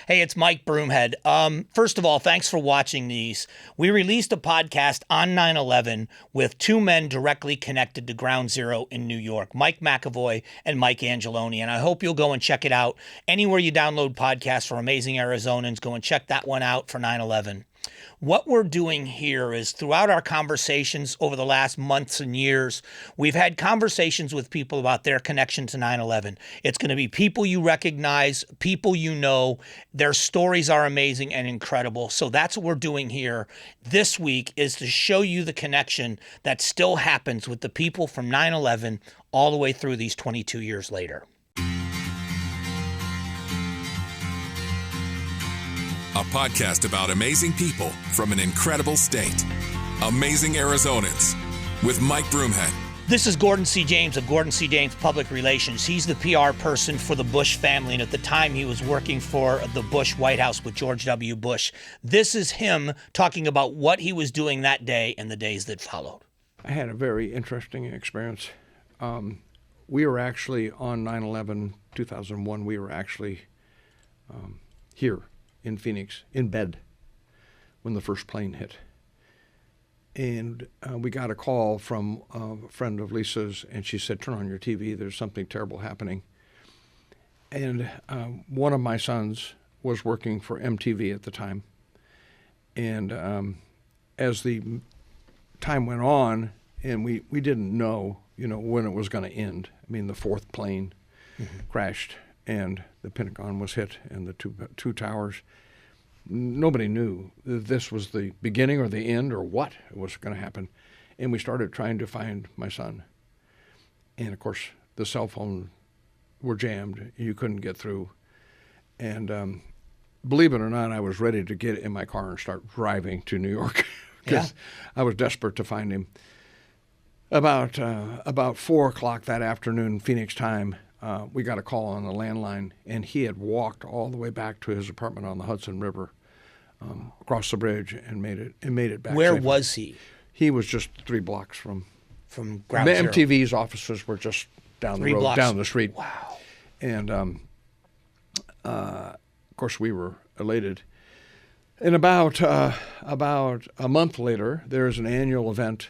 Hey, it's Mike Broomhead. First of all, thanks for watching these. We released a podcast on 9/11 with two men directly connected to Ground Zero in New York, Mike McAvoy and Mike Angeloni, and I hope you'll go and check it out. Anywhere you download podcasts for Amazing Arizonans, go and check that one out for 9/11. What we're doing here is throughout our conversations over the last months and years, we've had conversations with people about their connection to 9/11. It's going to be people you recognize, people you know. Their stories are amazing and incredible. So that's what we're doing here this week, is to show you the connection that still happens with the people from 9/11 all the way through these 22 years later. A podcast about amazing people from an incredible state. Amazing Arizonans with Mike Broomhead. This is Gordon C. James of Gordon C. James Public Relations. He's the PR person for the Bush family, and at the time he was working for the Bush White House with George W. Bush. This is him talking about what he was doing that day and the days that followed. I had a very interesting experience. We were actually on 9/11, 2001, we were actually here in Phoenix, in bed, when the first plane hit. And we got a call from a friend of Lisa's, and she said, "Turn on your TV, there's something terrible happening." And one of my sons was working for MTV at the time. And as the time went on, and we didn't know, when it was going to end. I mean, the fourth plane crashed, and the Pentagon was hit, and the two towers. Nobody knew that this was the beginning or the end or what was going to happen. And we started trying to find my son. And, of course, the cell phones were jammed. You couldn't get through. And believe it or not, I was ready to get in my car and start driving to New York because I was desperate to find him. About 4 o'clock that afternoon, Phoenix time, we got a call on the landline, and he had walked all the way back to his apartment on the Hudson River, across the bridge, and made it back. Where safely. was he? He was just 3 blocks from Ground Zero. MTV's offices were just down the 3 road, blocks. down the street. Wow. And of course, we were elated. And about a month later, there's an annual event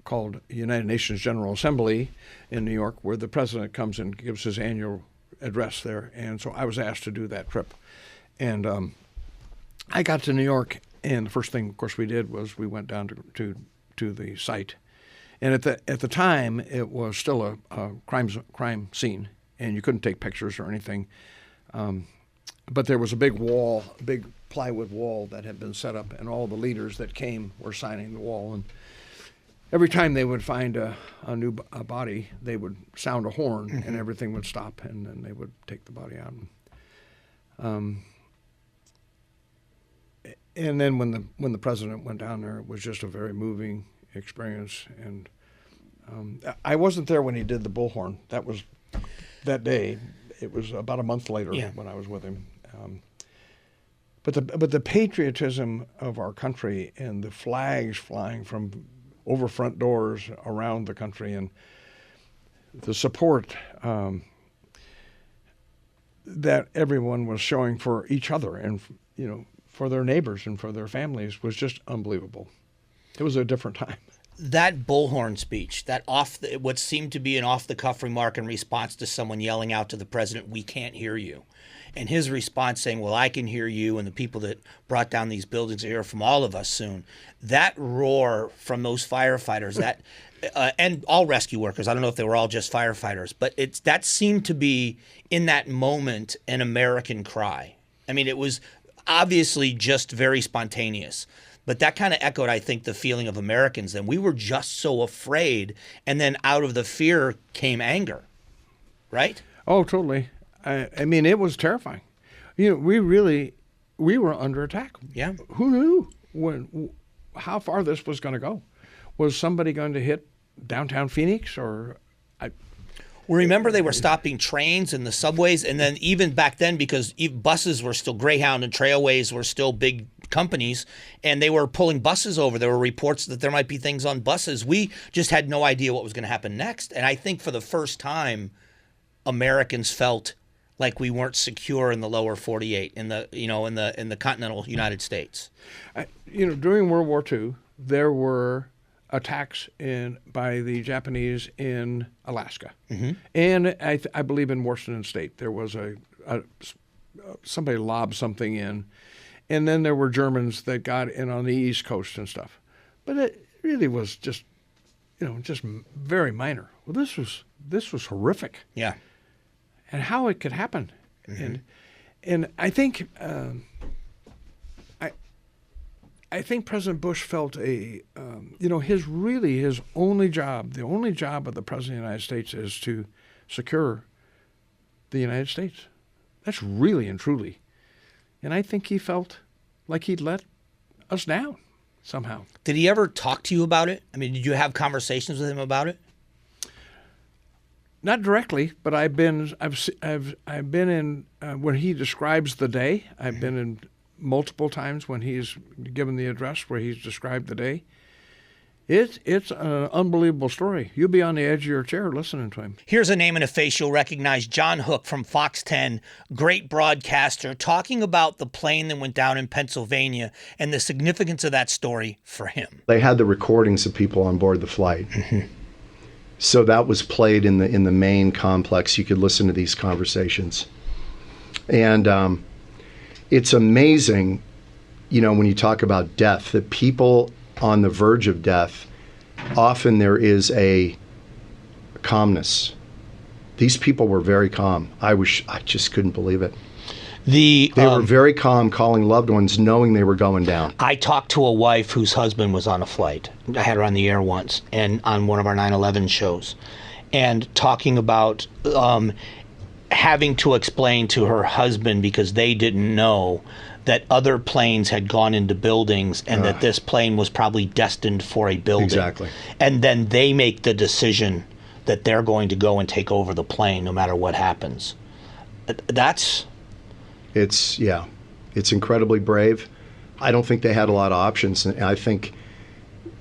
called United Nations General Assembly in New York, where the president comes and gives his annual address there. And so I was asked to do that trip. And I got to New York, and the first thing, of course, we did was we went down to the site. And at the time, it was still a crime scene, and you couldn't take pictures or anything. But there was a big plywood wall that had been set up, and all the leaders that came were signing the wall. And every time they would find a new body, they would sound a horn, and everything would stop, and then they would take the body out. And then when the president went down there, it was just a very moving experience. And I wasn't there when he did the bullhorn. That was that day. It was about a month later when I was with him. But the patriotism of our country and the flags flying from over front doors around the country, and the support that everyone was showing for each other and for their neighbors and for their families was just unbelievable. It was a different time. That bullhorn speech, what seemed to be an off-the-cuff remark in response to someone yelling out to the president, "We can't hear you," and his response saying, "Well, I can hear you, and the people that brought down these buildings will hear from all of us soon." That roar from those firefighters, and all rescue workers, I don't know if they were all just firefighters, but that seemed to be, in that moment, an American cry. I mean, it was obviously just very spontaneous. But that kind of echoed, I think, the feeling of Americans then. We were just so afraid, and then out of the fear came anger, right? Oh, totally. I mean, it was terrifying. We were under attack. Yeah. Who knew how far this was going to go? Was somebody going to hit downtown Phoenix or? Well, remember they were stopping trains and the subways, and then even back then, because buses were still, Greyhound and Trailways were still big companies, and they were pulling buses over. There were reports that there might be things on buses. We just had no idea what was going to happen next. And I think for the first time, Americans felt like we weren't secure in the lower 48 in the continental United States. During World War II, there were attacks by the Japanese in Alaska, and I believe in Washington State there was somebody lobbed something in, and then there were Germans that got in on the East Coast and stuff, but it really was just very minor. Well, this was horrific. Yeah. And how it could happen, and I think I think President Bush felt his only job, the only job of the President of the United States is to secure the United States. That's really and truly, and I think he felt like he'd let us down somehow. Did he ever talk to you about it? I mean, did you have conversations with him about it? Not directly, but I've been in when he describes the day. I've been in multiple times when he's given the address where he's described the day. It's an unbelievable story. You'll be on the edge of your chair listening to him. Here's a name and a face you'll recognize: John Hook from Fox 10, great broadcaster, talking about the plane that went down in Pennsylvania and the significance of that story for him. They had the recordings of people on board the flight. So that was played in the main complex. You could listen to these conversations. And it's amazing, when you talk about death, that people on the verge of death, often there is a calmness. These people were very calm. I just couldn't believe it. They were very calm, calling loved ones, knowing they were going down. I talked to a wife whose husband was on a flight. I had her on the air once, and on one of our 9/11 shows, and talking about having to explain to her husband, because they didn't know, that other planes had gone into buildings and that this plane was probably destined for a building. Exactly. And then they make the decision that they're going to go and take over the plane no matter what happens. It's incredibly brave. I don't think they had a lot of options. And I think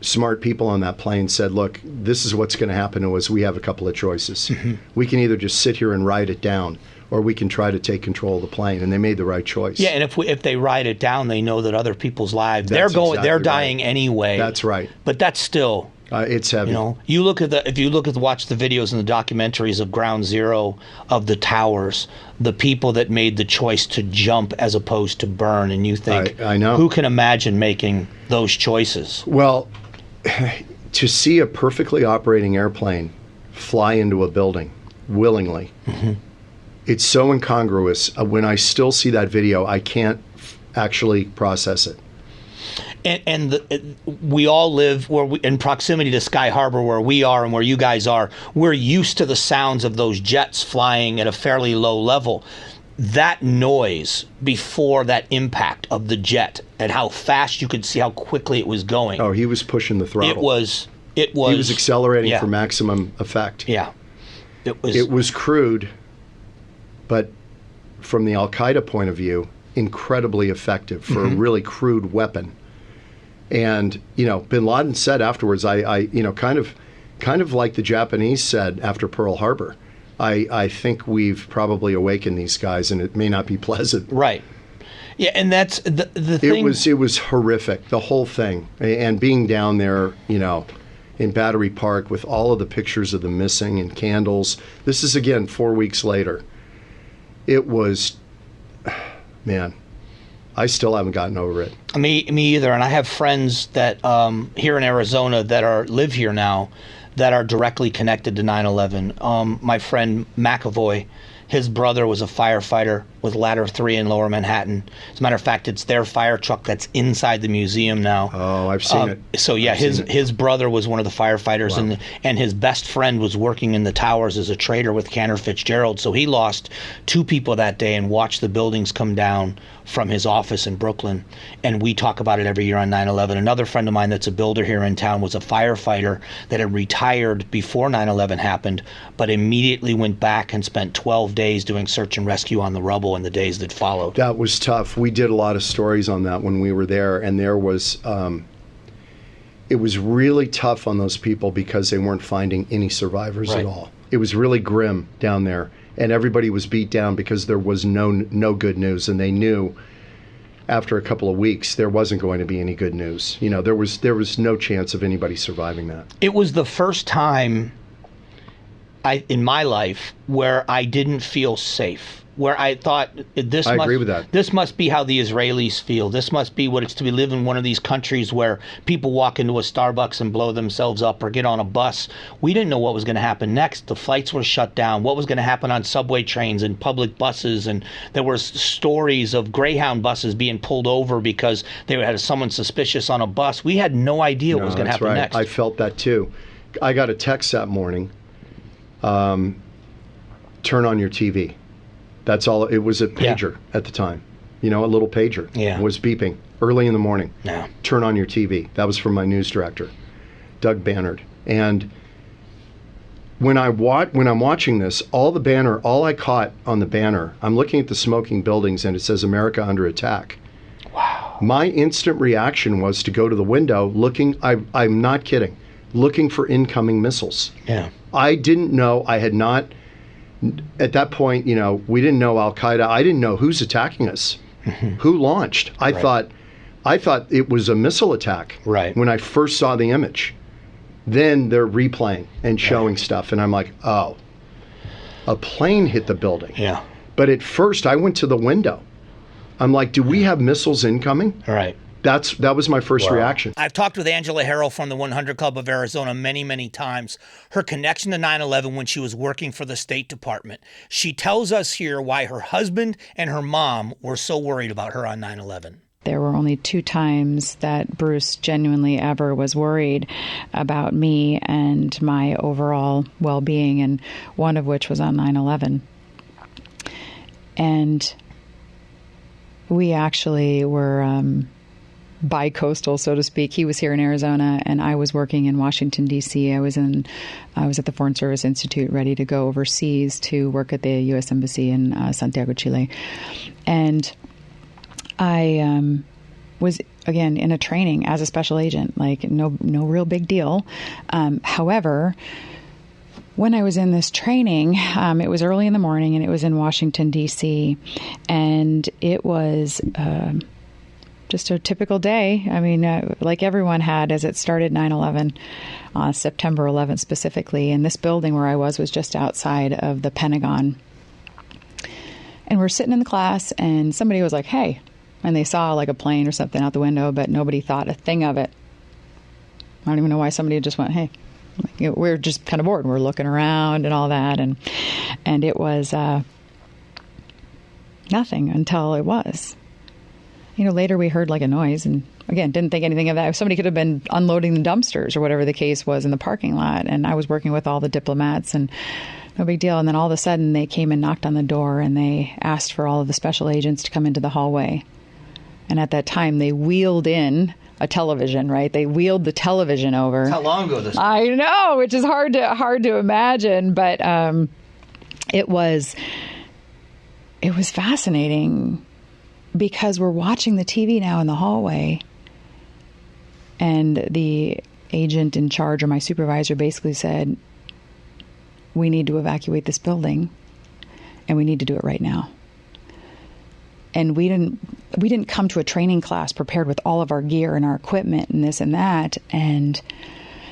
smart people on that plane said, look, this is what's going to happen to us. We have a couple of choices. We can either just sit here and ride it down, or we can try to take control of the plane. And they made the right choice. Yeah, and if they ride it down, they know that other people's lives, they're dying anyway. That's right. But that's still... it's heavy. If you watch the videos and the documentaries of Ground Zero, of the towers, the people that made the choice to jump as opposed to burn, and you think, I know. Who can imagine making those choices? Well, to see a perfectly operating airplane fly into a building willingly, it's so incongruous. When I still see that video, I can't actually process it. We all live in proximity to Sky Harbor, where we are and where you guys are. We're used to the sounds of those jets flying at a fairly low level. That noise before that impact of the jet, and how fast you could see how quickly it was going. Oh, he was pushing the throttle. It was. He was accelerating for maximum effect. Yeah. It was crude, but from the Al-Qaeda point of view, incredibly effective for a really crude weapon. And Bin Laden said afterwards, I kind of like the Japanese said after Pearl Harbor, I think we've probably awakened these guys, and it may not be pleasant. Right. Yeah, and that's the thing. It was horrific, the whole thing, and being down there, in Battery Park with all of the pictures of the missing and candles. This is again 4 weeks later. It was, man. I still haven't gotten over it. Me either. And I have friends that here in Arizona that live here now that are directly connected to 9/11. My friend McAvoy, his brother was a firefighter with Ladder 3 in Lower Manhattan. As a matter of fact, it's their fire truck that's inside the museum now. Oh, I've seen it. So yeah, his brother was one of the firefighters, wow. and his best friend was working in the towers as a trader with Cantor Fitzgerald. So he lost 2 people that day and watched the buildings come down from his office in Brooklyn. And we talk about it every year on 9/11. Another friend of mine that's a builder here in town was a firefighter that had retired before 9/11 happened, but immediately went back and spent 12 days doing search and rescue on the rubble in the days that followed. That was tough. We did a lot of stories on that when we were there, and there was it was really tough on those people because they weren't finding any survivors at all. It was really grim down there, and everybody was beat down because there was no good news, and they knew after a couple of weeks there wasn't going to be any good news. You know, there was no chance of anybody surviving that. It was the first time in my life where I didn't feel safe, where I thought I agree with that. This must be how the Israelis feel. This must be what it's to be live in one of these countries where people walk into a Starbucks and blow themselves up or get on a bus. We didn't know what was going to happen next. The flights were shut down. What was going to happen on subway trains and public buses? And there were stories of Greyhound buses being pulled over because they had someone suspicious on a bus. We had no idea what was going to happen next. I felt that too. I got a text that morning, turn on your TV. That's all. It was a pager at the time. You know, a little pager. Yeah. It was beeping early in the morning. Yeah. Turn on your TV. That was from my news director, Doug Bannard. And when I'm watching this, all I caught on the banner, I'm looking at the smoking buildings and it says America under attack. Wow. My instant reaction was to go to the window looking, I'm not kidding, looking for incoming missiles. Yeah. I didn't know, I had not, at that point, you know, we didn't know Al-Qaeda. I didn't know who's attacking us, who launched. I thought it was a missile attack when I first saw the image. Then they're replaying and showing stuff, and I'm like, oh, a plane hit the building. Yeah. But at first, I went to the window. I'm like, do we have missiles incoming? Right. That was my first reaction. I've talked with Angela Harrell from the 100 Club of Arizona many, many times. Her connection to 9/11 when she was working for the State Department. She tells us here why her husband and her mom were so worried about her on 9/11. There were only 2 times that Bruce genuinely ever was worried about me and my overall well-being, and one of which was on 9/11. And we actually were bi-coastal, so to speak. He was here in Arizona, and I was working in Washington, D.C. I was at the Foreign Service Institute, ready to go overseas to work at the U.S. Embassy in Santiago, Chile. And I was, again, in a training as a special agent, like no real big deal. However, when I was in this training, it was early in the morning, and it was in Washington, D.C., and it was just a typical day. I mean, like everyone had as it started 9/11, September 11th specifically. And this building where I was just outside of the Pentagon. And we're sitting in the class, and somebody was like, hey, and they saw like a plane or something out the window, but nobody thought a thing of it. I don't even know why somebody just went, hey. You know, we're just kind of bored. We're looking around and all that. And it was nothing until it was. You know, later we heard like a noise, and again, didn't think anything of that. Somebody could have been unloading the dumpsters or whatever the case was in the parking lot. And I was working with all the diplomats, and no big deal. And then all of a sudden they came and knocked on the door, and they asked for all of the special agents to come into the hallway. And at that time they wheeled in a television, right? They wheeled the television over. How long ago this was? I know, which is hard to imagine, but it was fascinating. Because we're watching the TV now in the hallway, and the agent in charge, or my supervisor, basically said, we need to evacuate this building, and we need to do it right now. And we didn't come to a training class prepared with all of our gear and our equipment and this and that. And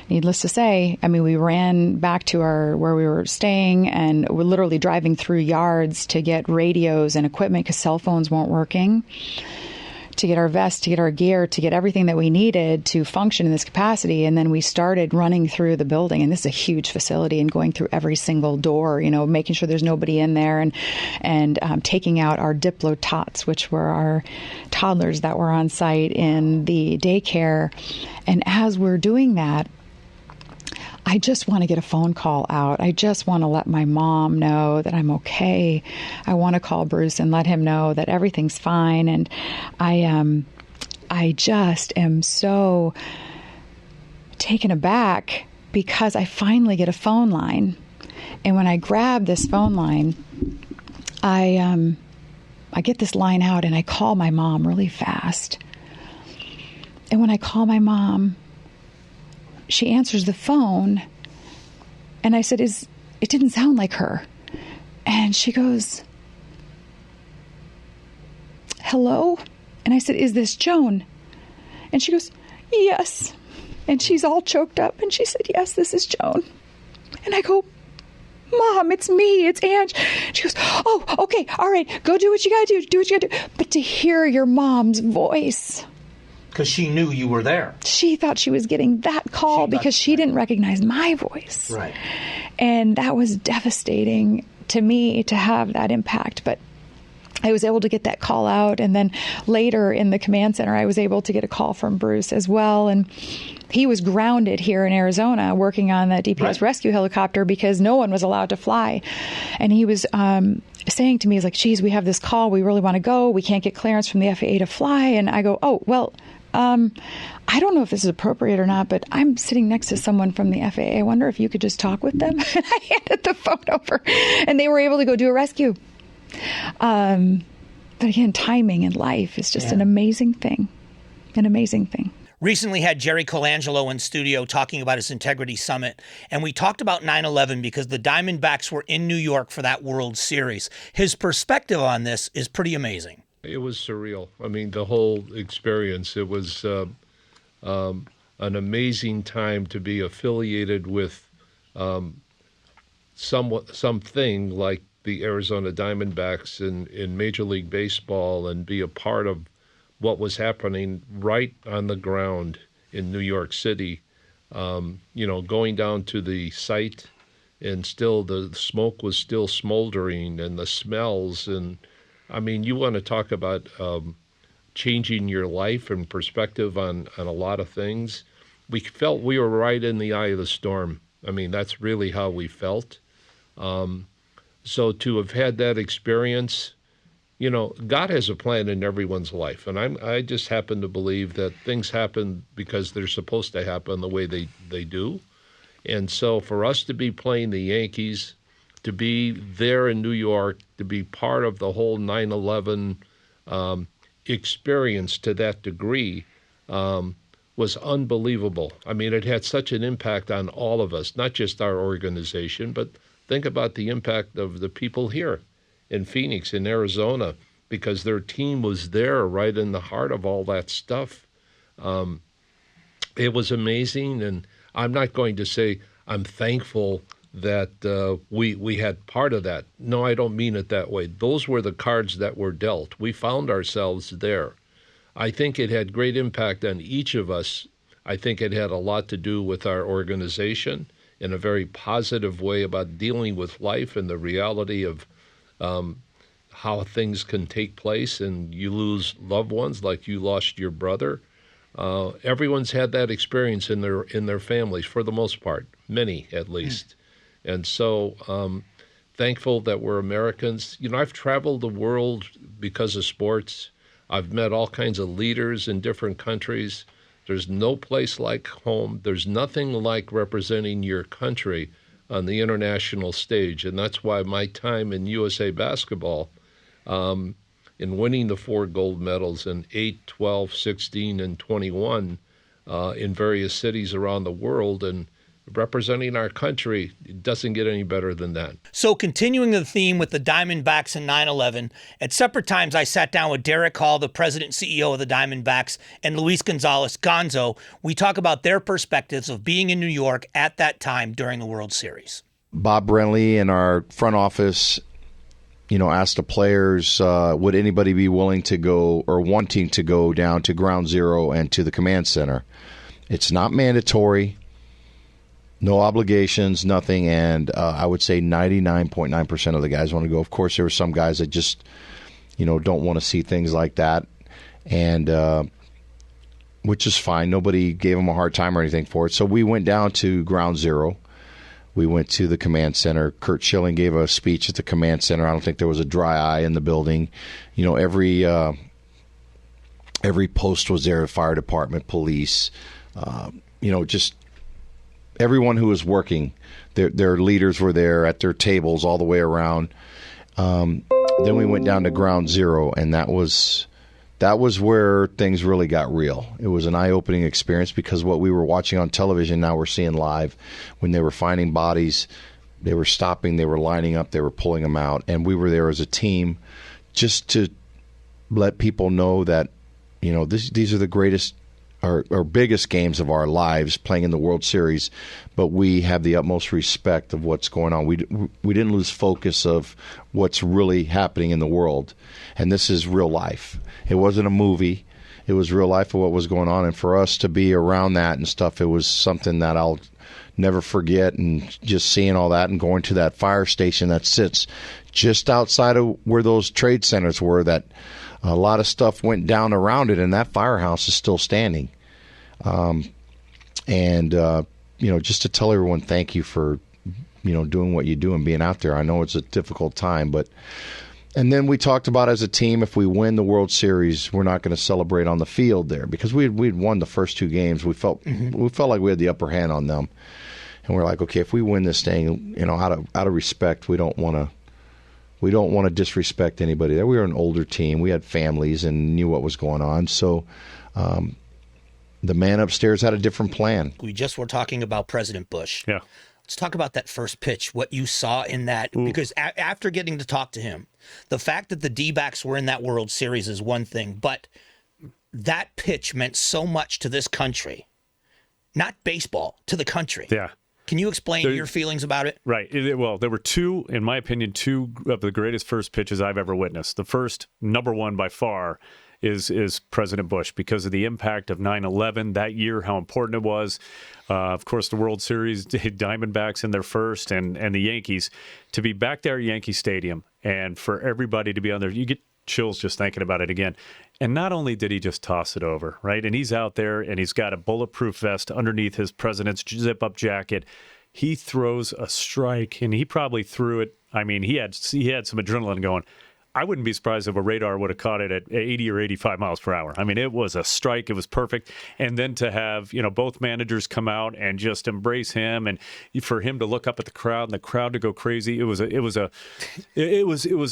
needless to say, I mean, we ran back to where we were staying, and we're literally driving through yards to get radios and equipment because cell phones weren't working, to get our vests, to get our gear, to get everything that we needed to function in this capacity. And then we started running through the building, and this is a huge facility, and going through every single door, you know, making sure there's nobody in there, and taking out our Diplo tots, which were our toddlers that were on site in the daycare. And as we're doing that, I just want to get a phone call out. I just want to let my mom know that I'm okay. I want to call Bruce and let him know that everything's fine. And I just am so taken aback because I finally get a phone line. And when I grab this phone line, I get this line out, and I call my mom really fast. And when I call my mom, she answers the phone, and I said, it didn't sound like her. And she goes, hello? And I said, is this Joan? And she goes, yes. And she's all choked up. And she said, yes, this is Joan. And I go, Mom, it's me. It's Ange. She goes, oh, okay. All right. Go do what you got to do. Do what you got to do. But to hear your mom's voice. Because she knew you were there. She thought she was getting that call because she didn't recognize my voice. Right. And that was devastating to me to have that impact. But I was able to get that call out. And then later in the command center, I was able to get a call from Bruce as well. And he was grounded here in Arizona working on the DPS rescue helicopter because no one was allowed to fly. And he was saying to me, he's like, geez, we have this call. We really want to go. We can't get clearance from the FAA to fly. And I go, oh, well, I don't know if this is appropriate or not, but I'm sitting next to someone from the FAA. I wonder if you could just talk with them. And I handed the phone over and they were able to go do a rescue. But again, timing in life is just an amazing thing. An amazing thing. Recently had Jerry Colangelo in studio talking about his Integrity Summit, and we talked about 9/11 because the Diamondbacks were in New York for that World Series. His perspective on this is pretty amazing. It was surreal. I mean, the whole experience, it was an amazing time to be affiliated with something like the Arizona Diamondbacks in Major League Baseball and be a part of what was happening right on the ground in New York City. Going down to the site and still the smoke was still smoldering and the smells. And I mean, you want to talk about changing your life and perspective on a lot of things. We felt we were right in the eye of the storm. I mean, that's really how we felt. So to have had that experience, God has a plan in everyone's life. And I just happen to believe that things happen because they're supposed to happen the way they do. And so for us to be playing the Yankees, to be there in New York, to be part of the whole 9/11 experience to that degree was unbelievable. I mean, it had such an impact on all of us, not just our organization, but think about the impact of the people here in Phoenix, in Arizona, because their team was there right in the heart of all that stuff. It was amazing, and I'm not going to say I'm thankful that we had part of that. No, I don't mean it that way. Those were the cards that were dealt. We found ourselves there. I think it had great impact on each of us. I think it had a lot to do with our organization in a very positive way about dealing with life and the reality of how things can take place and you lose loved ones like you lost your brother. Everyone's had that experience in their families for the most part, many at least. And so thankful that we're Americans. I've traveled the world because of sports. I've met all kinds of leaders in different countries. There's no place like home. There's nothing like representing your country on the international stage. And that's why my time in USA basketball, in winning the 4 gold medals in 8, 12, 16, and 21 in various cities around the world and representing our country, it doesn't get any better than that. So continuing the theme with the Diamondbacks and 9/11, at separate times I sat down with Derek Hall, the president and CEO of the Diamondbacks, and Luis Gonzalez, Gonzo. We talk about their perspectives of being in New York at that time during the World Series. Bob Brenly in our front office, asked the players, would anybody be willing to go or wanting to go down to Ground Zero and to the command center? It's not mandatory. No obligations, nothing, and I would say 99.9% of the guys want to go. Of course, there were some guys that just, don't want to see things like that, and which is fine. Nobody gave them a hard time or anything for it. So we went down to Ground Zero. We went to the command center. Kurt Schilling gave a speech at the command center. I don't think there was a dry eye in the building. Every post was there, fire department, police, just everyone who was working, their leaders were there at their tables all the way around. Then we went down to Ground Zero, and that was where things really got real. It was an eye-opening experience because what we were watching on television now we're seeing live when they were finding bodies They were stopping, they were lining up, they were pulling them out. And we were there as a team just to let people know that, these are the greatest or biggest games of our lives, playing in the World Series, but we have the utmost respect of what's going on. We didn't lose focus of what's really happening in the world, and this is real life. It wasn't a movie. It was real life of what was going on, and for us to be around that and stuff, it was something that I'll never forget. And just seeing all that and going to that fire station that sits just outside of where those trade centers were, that a lot of stuff went down around it, and that firehouse is still standing. Just to tell everyone thank you for, doing what you do and being out there. I know it's a difficult time, and then we talked about as a team, if we win the World Series, we're not going to celebrate on the field there because we'd won the first 2 games. We felt like we had the upper hand on them, and we're like, okay, if we win this thing, out of respect, we don't want to disrespect anybody there. We were an older team. We had families and knew what was going on. So the man upstairs had a different plan. We just were talking about President Bush. Yeah. Let's talk about that first pitch, what you saw in that. Because after getting to talk to him, the fact that the D-backs were in that World Series is one thing, but that pitch meant so much to this country. Not baseball, to the country. Yeah. Can you explain your feelings about it? Right. Well, there were two, in my opinion, 2 of the greatest first pitches I've ever witnessed. The first, number one by far, is President Bush because of the impact of 9/11 that year, how important it was. Of course, the World Series, Diamondbacks in their first, and the Yankees. To be back there at Yankee Stadium and for everybody to be on there, you get chills just thinking about it again. And not only did he just toss it over, right? And he's out there and he's got a bulletproof vest underneath his president's zip-up jacket. He throws a strike, and he probably threw it. I mean, he had some adrenaline going. I wouldn't be surprised if a radar would have caught it at 80 or 85 miles per hour. I mean, it was a strike. It was perfect. And then to have, both managers come out and just embrace him, and for him to look up at the crowd and the crowd to go crazy, it was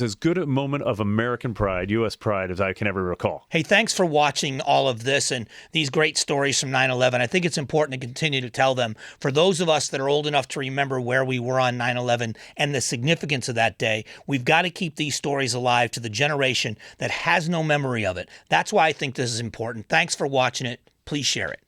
as good a moment of American pride, U.S. pride, as I can ever recall. Hey, thanks for watching all of this and these great stories from 9/11. I think it's important to continue to tell them. For those of us that are old enough to remember where we were on 9/11 and the significance of that day, we've got to keep these stories alive to the generation that has no memory of it. That's why I think this is important. Thanks for watching it. Please share it.